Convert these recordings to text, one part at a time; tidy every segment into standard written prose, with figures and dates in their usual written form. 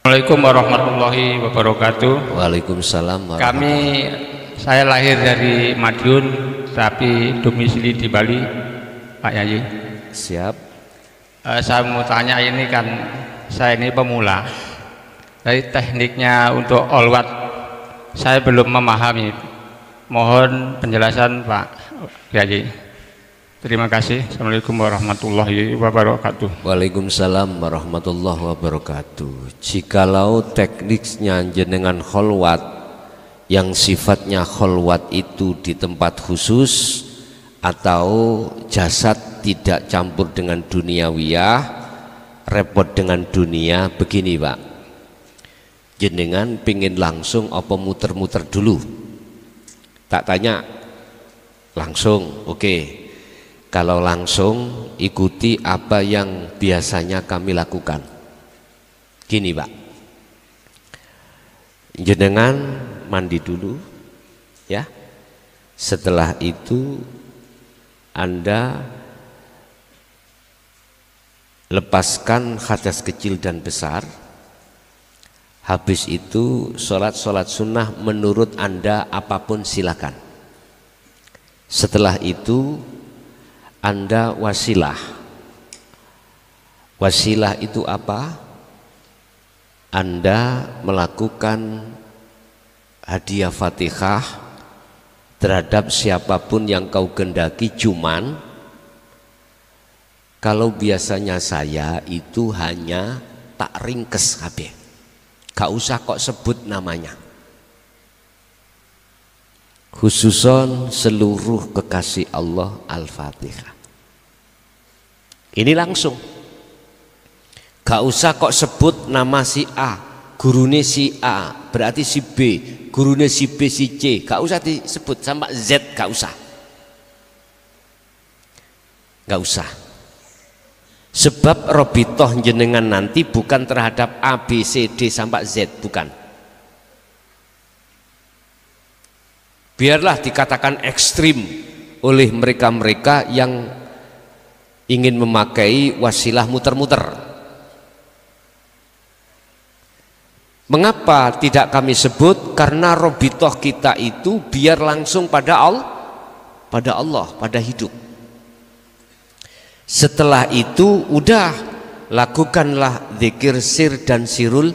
Assalamualaikum warahmatullahi wabarakatuh. Waalaikumsalam Saya lahir dari Madiun tapi domisili di Bali, Pak Yayi. Siap. Saya mau tanya, ini kan saya ini pemula, dari tekniknya untuk olwat saya belum memahami. Mohon penjelasan Pak Yayi. Terima kasih. Assalamualaikum warahmatullahi wabarakatuh. Waalaikumsalam warahmatullahi wabarakatuh. Jikalau tekniknya jenengan kholwat yang sifatnya kholwat itu di tempat khusus atau jasad tidak campur dengan duniawiyah, repot dengan dunia, begini Pak, jenengan pingin langsung apa muter-muter dulu? Tak tanya langsung, oke. Kalau langsung, ikuti apa yang biasanya kami lakukan. Gini Pak, jenengan mandi dulu ya. Setelah itu Anda lepaskan hadas kecil dan besar. Habis itu sholat sunnah menurut Anda apapun silakan. Setelah itu Anda wasilah. Wasilah itu apa? Anda melakukan hadiah Fatihah terhadap siapapun yang kau gendaki, cuman kalau biasanya saya itu hanya tak ringkes kabeh. Gak usah kok sebut namanya. Khususon seluruh kekasih Allah, Al-Fatihah. Ini langsung, gak usah kok sebut nama si A, gurune si A, berarti si B, gurune si B, si C, gak usah disebut sampai Z, gak usah. Gak usah. Sebab robitoh jenengan nanti bukan terhadap A, B, C, D sampai Z, bukan. Biarlah dikatakan ekstrim oleh mereka-mereka yang ingin memakai wasilah muter-muter. Mengapa tidak kami sebut? Karena robitoh kita itu biar langsung pada Allah, pada hidup. Setelah itu udah lakukanlah zikir sir dan sirul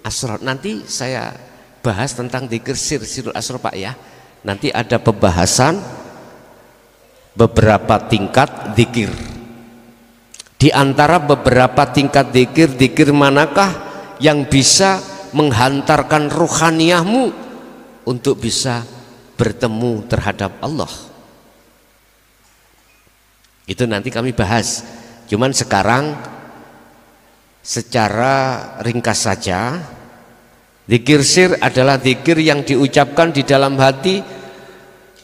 asrar. Nanti saya bahas tentang zikir sir sirul asrar Pak ya. Nanti ada pembahasan beberapa tingkat zikir. Di antara beberapa tingkat zikir, zikir manakah yang bisa menghantarkan ruhaniyahmu untuk bisa bertemu terhadap Allah? Itu nanti kami bahas. Cuman sekarang secara ringkas saja, zikir sir adalah zikir yang diucapkan di dalam hati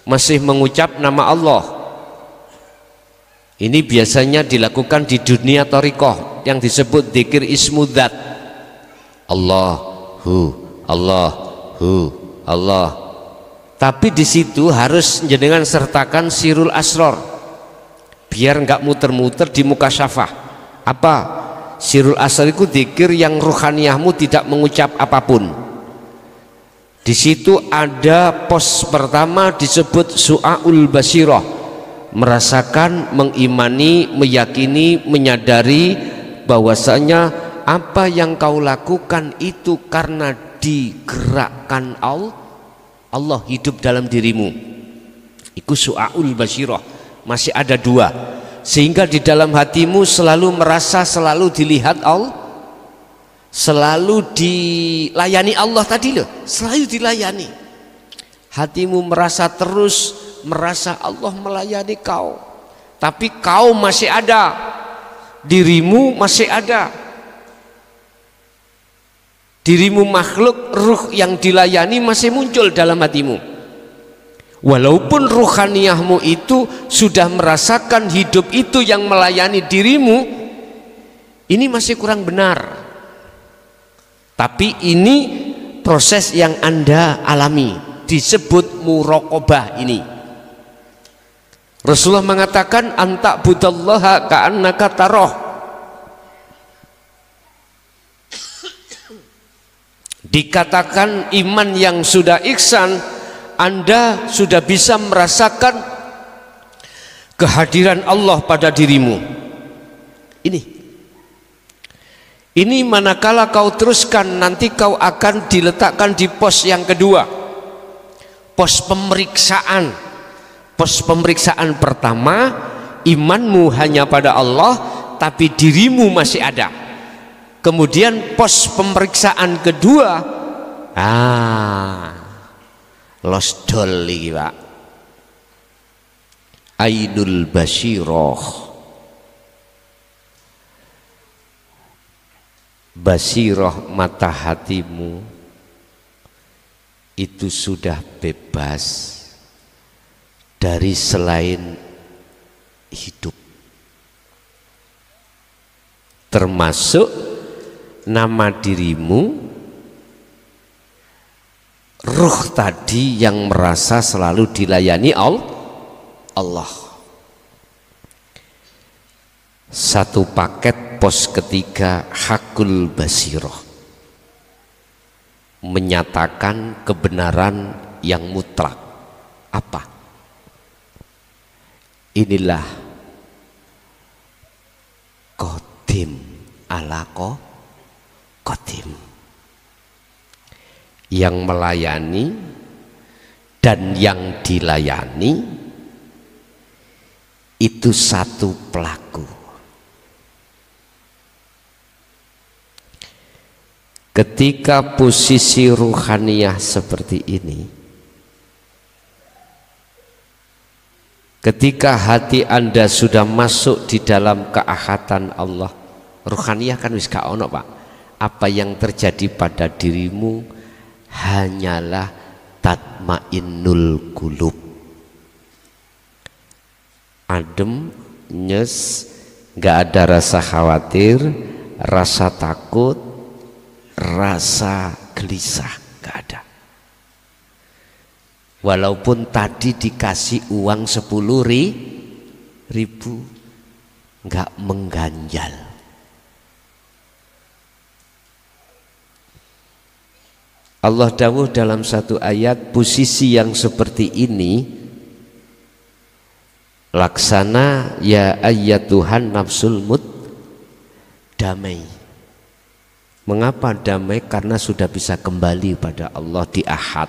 masih mengucap nama Allah. Ini biasanya dilakukan di dunia thariqah yang disebut zikir ismudzat. Allahu, Allahu, Allah. Tapi di situ harus jenengan sertakan sirul asrar. Biar enggak muter-muter di muka syafah. Apa? Sirul asrar itu zikir yang ruhaniyahmu tidak mengucap apapun. Di situ ada pos pertama disebut su'aul basirah, merasakan, mengimani, meyakini, menyadari bahwasanya apa yang kau lakukan itu karena digerakkan Allah hidup dalam dirimu. Itu su'aul basirah. Masih ada dua, sehingga di dalam hatimu selalu merasa, selalu dilihat Allah, selalu dilayani Allah tadi loh, selalu dilayani. Hatimu merasa terus merasa Allah melayani kau, tapi kau masih ada, dirimu masih ada, dirimu makhluk, ruh yang dilayani masih muncul dalam hatimu. Walaupun ruhaniyahmu itu sudah merasakan hidup itu yang melayani dirimu, ini masih kurang benar. Tapi ini proses yang Anda alami, disebut muraqabah ini. Rasulullah mengatakan anta budallaha ka'annaka tarah. Dikatakan iman yang sudah ihsan, Anda sudah bisa merasakan kehadiran Allah pada dirimu. Ini manakala kau teruskan, nanti kau akan diletakkan di pos yang kedua, pos pemeriksaan. Pos pemeriksaan pertama, imanmu hanya pada Allah tapi dirimu masih ada. Kemudian pos pemeriksaan kedua, los dol iki, Pak. Ainul Basiroh. Basiroh mata hatimu itu sudah bebas dari selain hidup, termasuk nama dirimu, ruh tadi yang merasa selalu dilayani Allah. Satu paket pos ketiga, hakul basiroh, menyatakan kebenaran yang mutlak. Apa? Inilah qadim ala qadim, yang melayani dan yang dilayani itu satu pelaku. Ketika posisi ruhaniyah seperti ini, ketika hati Anda sudah masuk di dalam keahatan Allah, ruhaniyah kan wis gak ono, Pak. Apa yang terjadi pada dirimu hanyalah tatmainnul qulub, adem, nyes, gak ada rasa khawatir, rasa takut, rasa gelisah, gak ada. Walaupun tadi dikasih uang 10.000, gak mengganjal. Allah dawuh dalam satu ayat, posisi yang seperti ini laksana ya ayyatuhan nafsul damai. Mengapa damai? Karena sudah bisa kembali pada Allah di Ahad.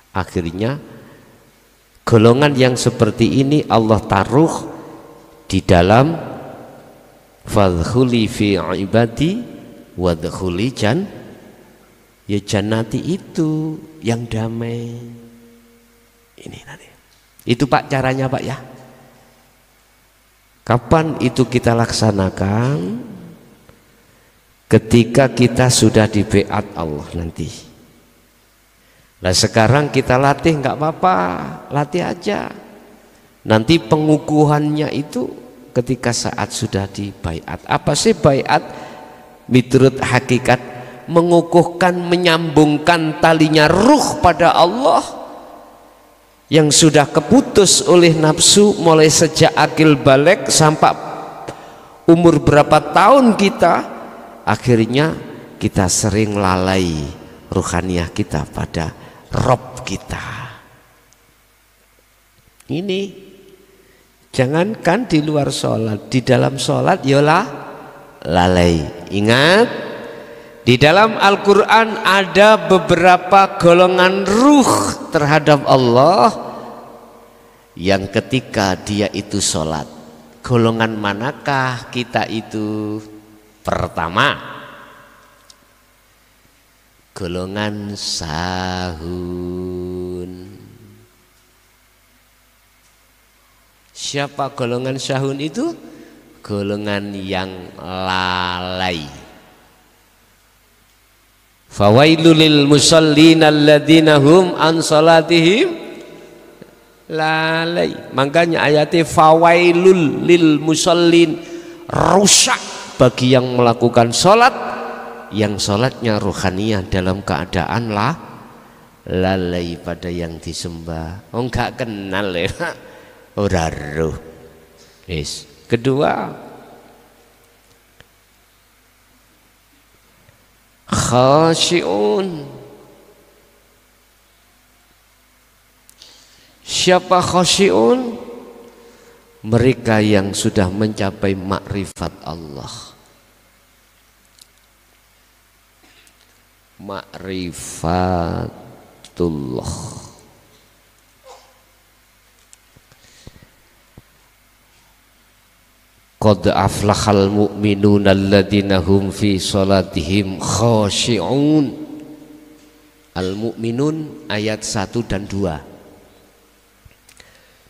Akhirnya golongan yang seperti ini Allah taruh di dalam fadkhuli fi ibadi wadkhuli jannati, itu yang damai. Ini nanti. Itu Pak caranya, Pak, ya. Kapan itu kita laksanakan? Ketika kita sudah di beat Allah nanti. Nah sekarang kita latih, nggak apa-apa, latih aja. Nanti pengukuhannya itu ketika saat sudah di baiat. Apa sih baiat? Miturut hakikat, mengukuhkan, menyambungkan talinya ruh pada Allah yang sudah keputus oleh nafsu mulai sejak akil balik sampai umur berapa tahun kita. Akhirnya kita sering lalai ruhaniyah kita pada Rob kita. Ini jangankan di luar sholat, di dalam sholat yola lalai. Ingat, di dalam Al-Quran ada beberapa golongan ruh terhadap Allah yang ketika dia itu sholat. Golongan manakah kita itu? Pertama, golongan sahun. Siapa golongan sahun itu? Golongan yang lalai. Fawailul lil musallin alladzina hum an salatihim lalai. Makanya ayatnya fawailul lil musallin, rusak bagi yang melakukan sholat, yang sholatnya ruhaniyah dalam keadaan lalai pada yang disembah. Oh enggak kenal ya, ora roh. Yes. Kedua, khasyi'un. Siapa khasyi'un? Mereka yang sudah mencapai makrifat Allah. Makrifatullah. Qad aflahal mu'minuna alladzina hum fi salatihim khasyi'un. Al-Mu'minun ayat 1 dan 2.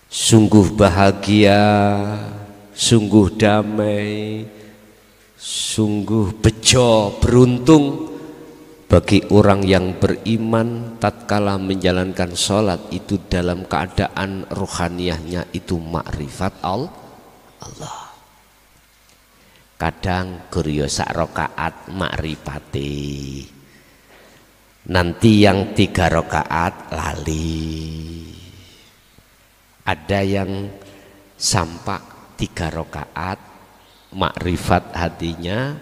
Sungguh bahagia, sungguh damai, sungguh bejo, beruntung bagi orang yang beriman tatkala menjalankan sholat itu dalam keadaan rohaniyahnya itu makrifat Allah. Kadang guru sak rakaat makrifati, nanti yang 3 rakaat lali. Ada yang sampai 3 rakaat makrifat hatinya,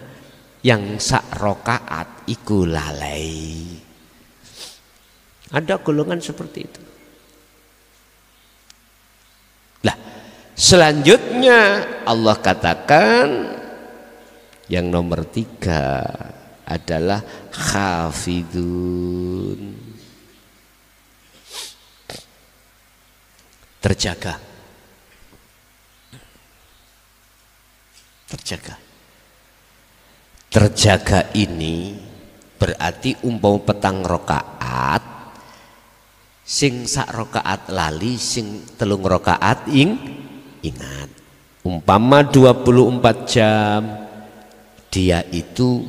yang sak rakaat iku lalai. Ada golongan seperti itu. Lah, selanjutnya Allah katakan yang nomor 3 adalah khafidun. Terjaga ini berarti umpama petang rakaat, sing sak rakaat lali, sing 3 rakaat ingat. Umpama 24 jam dia itu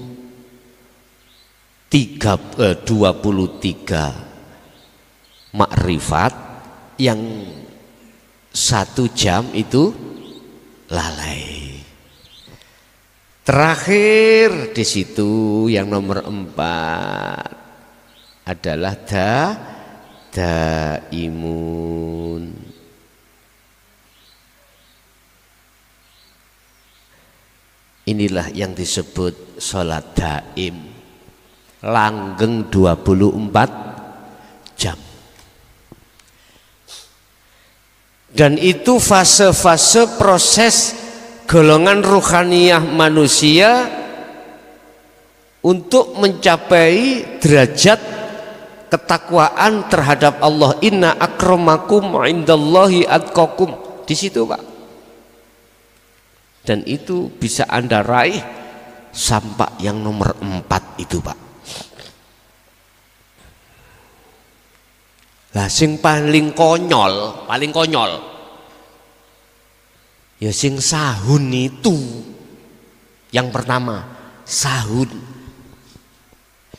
23 makrifat, yang 1 jam itu lalai. Terakhir di situ yang nomor 4 adalah daimun. Inilah yang disebut sholat daim, langgeng 24 jam. Dan itu fase-fase proses golongan ruhaniyah manusia untuk mencapai derajat ketakwaan terhadap Allah. Inna akramakum indallahi atqakum. Di situ, Pak. Dan itu bisa Anda raih sampai yang nomor 4 itu, Pak. Lah sing paling konyol ya sing sahun itu. Yang pertama, sahun.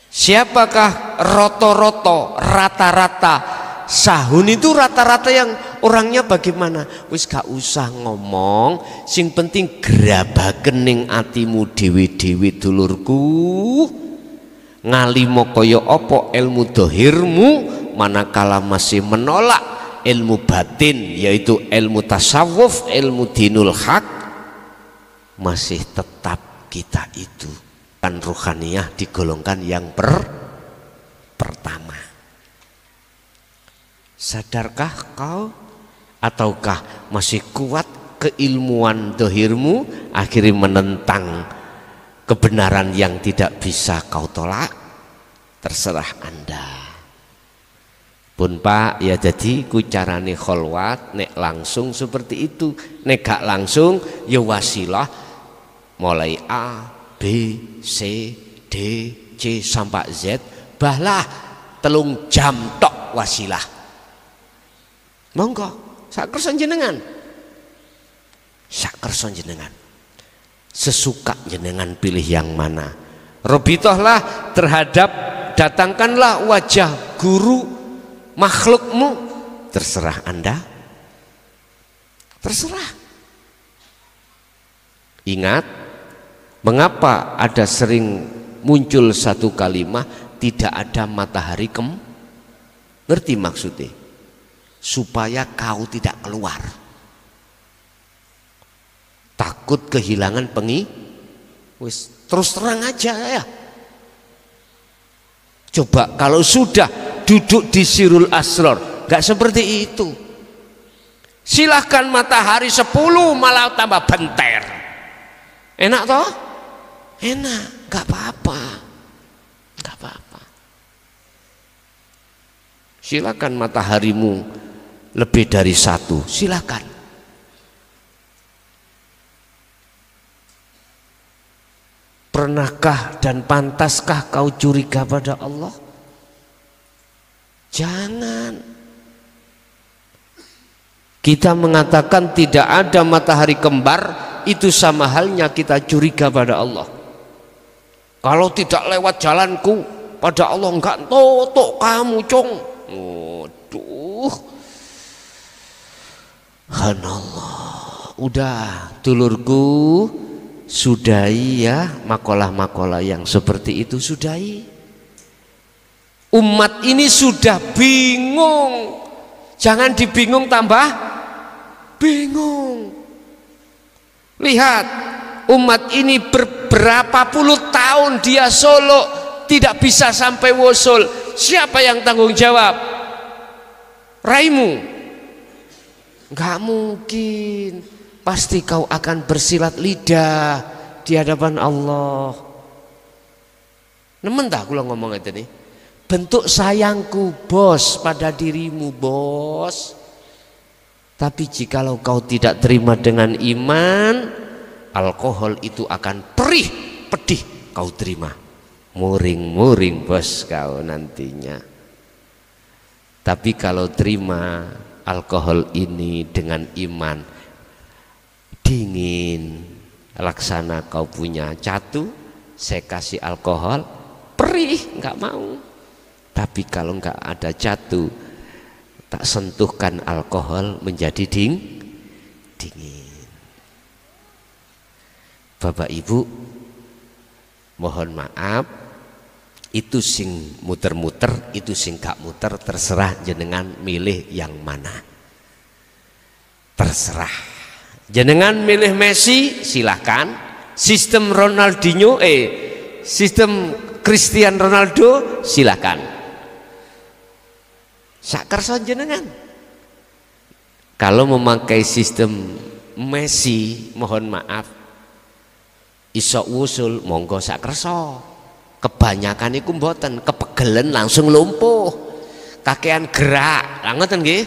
Siapakah rata-rata sahun itu? Rata-rata yang orangnya bagaimana? Wis gak usah ngomong, sing penting grabaken ning atimu dhewe-dhewe dulurku. Ngalimo kaya apa ilmu dohirmu, manakala masih menolak ilmu batin, yaitu ilmu tasawuf, ilmu dinul haq, masih tetap kita itu kan ruhaniyah digolongkan yang pertama. Sadarkah kau? Ataukah masih kuat keilmuan dohirmu, akhirnya menentang kebenaran yang tidak bisa kau tolak? Terserah Anda. Pun Pak, ya jadi ku carane kholwat, nek langsung seperti itu, nek gak langsung ya wasilah mulai A, B, C, D, C sampai Z, bahlah 3 jam tok wasilah. Monggo, sak kersa jenengan. Sak kersa jenengan. Sesuka jenengan pilih yang mana. Robitohlah terhadap, datangkanlah wajah guru makhlukmu, terserah Anda, terserah. Ingat, mengapa ada sering muncul satu kalimat tidak ada matahari ngerti maksudnya? Supaya kau tidak keluar, takut kehilangan wis terus terang aja ya. Coba kalau sudah duduk di Sirul Asror nggak seperti itu. Silahkan matahari 10 malah tambah benter. Enak toh? Enak, nggak apa-apa, nggak apa-apa. Silakan mataharimu lebih dari 1, silakan. Pernahkah dan pantaskah kau curiga pada Allah? Jangan. Kita mengatakan tidak ada matahari kembar, itu sama halnya kita curiga pada Allah. Kalau tidak lewat jalanku, pada Allah enggak totok kamu, cong. Waduh. Hanallah. Udah, dulurku, sudahi ya makalah-makalah yang seperti itu, sudahi. Umat ini sudah bingung. Jangan dibingung tambah bingung. Lihat, umat ini berapa puluh tahun dia solo tidak bisa sampai wusul. Siapa yang tanggung jawab? Raimu? Enggak mungkin. Pasti kau akan bersilat lidah di hadapan Allah. Nemen tak kula ngomong itu nih? Bentuk sayangku bos pada dirimu bos. Tapi jikalau kau tidak terima dengan iman, alkohol itu akan perih pedih kau terima. Muring-muring bos kau nantinya. Tapi kalau terima alkohol ini dengan iman, dingin, laksana kau punya catu, saya kasih alkohol, perih, nggak mau. Tapi kalau nggak ada catu, tak sentuhkan alkohol menjadi dingin. Bapak Ibu, mohon maaf, itu sing muter-muter, itu sing gak muter, terserah jenengan milih yang mana. Terserah. Jenengan milih Messi, silahkan. Sistem Ronaldinho, sistem Cristiano Ronaldo, silahkan. Sakerso jenengan. Kalau memakai sistem Messi, mohon maaf, iso wusul monggo sakerso. Kebanyakan iku mboten, kepegelen langsung lumpuh. Kakean gerak, lah ngoten nggih.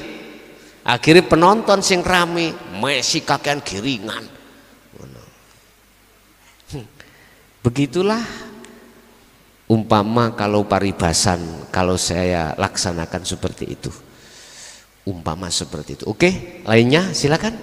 Akhirnya penonton sing rame, Messi kakean giringan. Begitulah umpama kalau paribasan, kalau saya laksanakan seperti itu, umpama seperti itu. Oke, lainnya silakan.